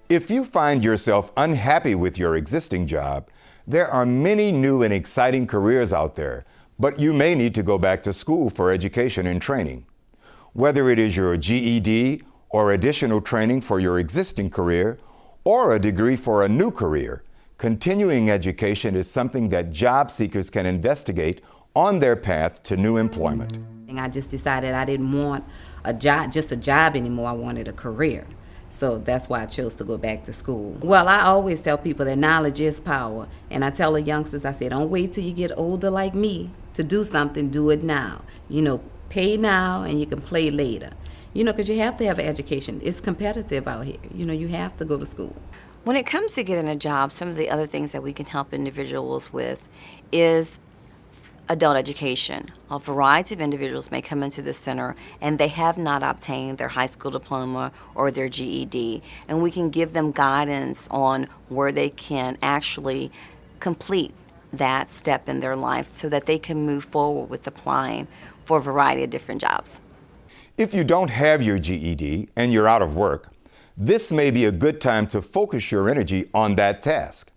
If you find yourself unhappy with your existing job, there are many new and exciting careers out there, but you may need to go back to school for education and training. Whether it is your GED or additional training for your existing career or a degree for a new career, continuing education is something that job seekers can investigate on their path to new employment. I just decided I didn't want a job, just a job anymore. I wanted a career. So that's why I chose to go back to school. Well, I always tell people that knowledge is power. And I tell the youngsters, I say, don't wait till you get older like me to do something, do it now. Pay now and you can play later. Because you have to have an education. It's competitive out here. You have to go to school. When it comes to getting a job, some of the other things that we can help individuals with is adult education. A variety of individuals may come into the center and they have not obtained their high school diploma or their GED, and we can give them guidance on where they can actually complete that step in their life so that they can move forward with applying for a variety of different jobs. If you don't have your GED and you're out of work, this may be a good time to focus your energy on that task.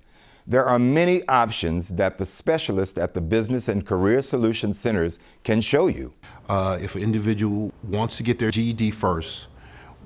There are many options that the specialists at the Business and Career Solutions Centers can show you. If an individual wants to get their GED first,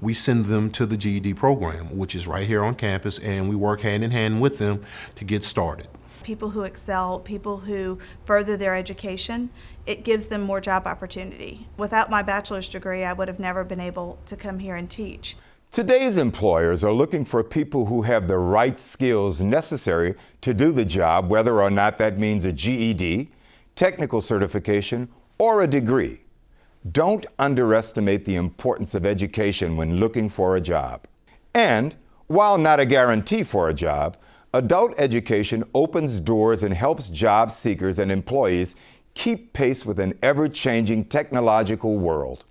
we send them to the GED program, which is right here on campus, and we work hand in hand with them to get started. People who excel, people who further their education, it gives them more job opportunity. Without my bachelor's degree, I would have never been able to come here and teach. Today's employers are looking for people who have the right skills necessary to do the job, whether or not that means a GED, technical certification, or a degree. Don't underestimate the importance of education when looking for a job. And while not a guarantee for a job, adult education opens doors and helps job seekers and employees keep pace with an ever-changing technological world.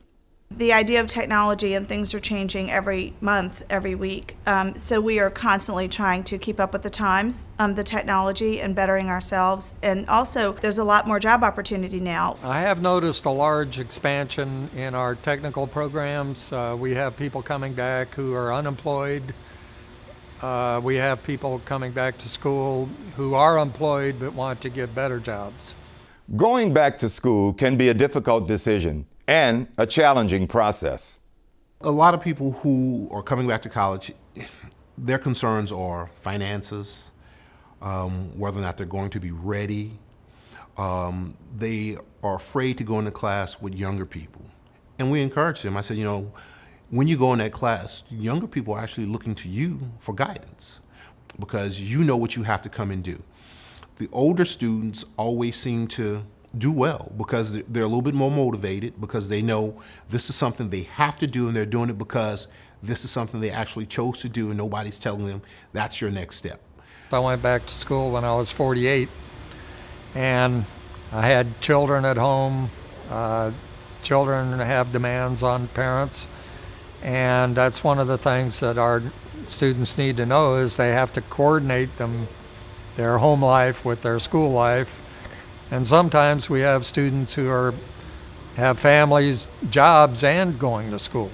The idea of technology and things are changing every month, every week. So we are constantly trying to keep up with the times, the technology, and bettering ourselves. And also, there's a lot more job opportunity now. I have noticed a large expansion in our technical programs. We have people coming back who are unemployed. We have people coming back to school who are employed but want to get better jobs. Going back to school can be a difficult decision and a challenging process. A lot of people who are coming back to college, their concerns are finances, whether or not they're going to be ready. They are afraid to go into class with younger people. And we encourage them. I said, when you go in that class, younger people are actually looking to you for guidance because you know what you have to come and do. The older students always seem to do well because they're a little bit more motivated because they know this is something they have to do and they're doing it because this is something they actually chose to do and nobody's telling them that's your next step. I went back to school when I was 48 and I had children at home. Children have demands on parents, and that's one of the things that our students need to know is they have to coordinate their home life with their school life. And sometimes we have students who have families, jobs, and going to school.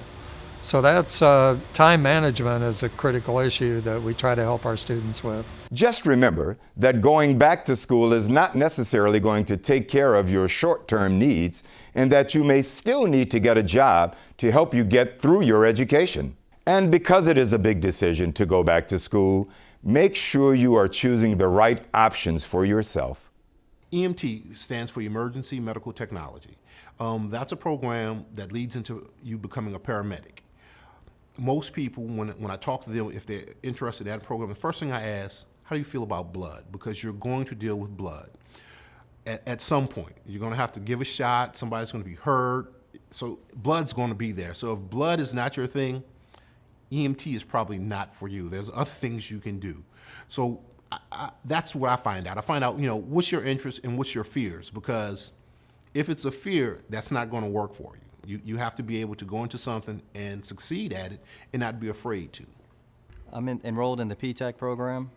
So that's time management is a critical issue that we try to help our students with. Just remember that going back to school is not necessarily going to take care of your short-term needs, and that you may still need to get a job to help you get through your education. And because it is a big decision to go back to school, make sure you are choosing the right options for yourself. EMT stands for Emergency Medical Technology. That's a program that leads into you becoming a paramedic. Most people, when I talk to them, if they're interested in that program, the first thing I ask, how do you feel about blood? Because you're going to deal with blood. At some point, you're going to have to give a shot, somebody's going to be hurt, so blood's going to be there. So if blood is not your thing, EMT is probably not for you. There's other things you can do. So that's what I find out. I find out, what's your interest and what's your fears, because if it's a fear, that's not going to work for you. You have to be able to go into something and succeed at it and not be afraid to. I'm enrolled in the P-Tech program,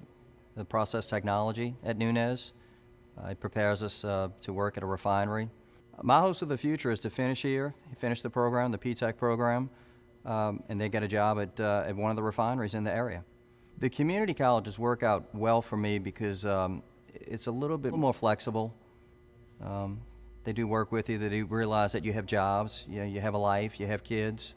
the process technology at Nunez. It prepares us to work at a refinery. My hopes for the future is to finish here, finish the program, the P-Tech program, and then get a job at one of the refineries in the area. The community colleges work out well for me because it's a little bit more flexible. They do work with you. They do realize that you have jobs, you have a life, you have kids.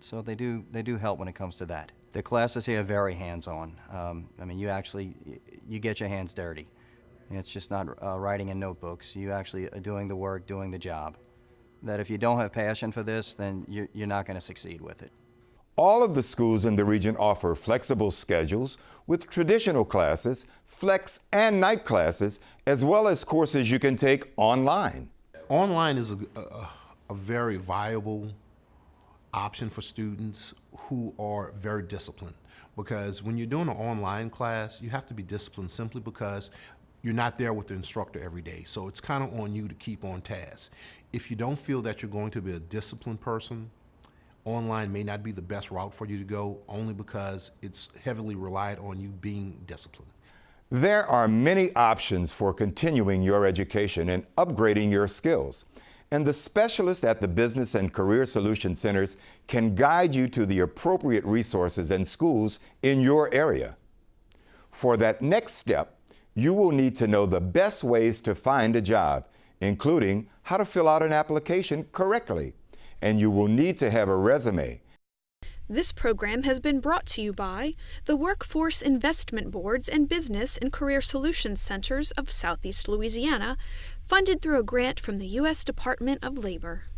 So they do help when it comes to that. The classes here are very hands-on. I mean, you get your hands dirty. It's just not writing in notebooks. You actually are doing the work, doing the job. That if you don't have passion for this, then you're not going to succeed with it. All of the schools in the region offer flexible schedules with traditional classes, flex and night classes, as well as courses you can take online. Online is a very viable option for students who are very disciplined, because when you're doing an online class, you have to be disciplined simply because you're not there with the instructor every day. So it's kind of on you to keep on task. If you don't feel that you're going to be a disciplined person, online may not be the best route for you to go, only because it's heavily relied on you being disciplined. There are many options for continuing your education and upgrading your skills. And the specialists at the Business and Career Solution Centers can guide you to the appropriate resources and schools in your area. For that next step, you will need to know the best ways to find a job, including how to fill out an application correctly. And you will need to have a resume. This program has been brought to you by the Workforce Investment Boards and Business and Career Solutions Centers of Southeast Louisiana, funded through a grant from the U.S. Department of Labor.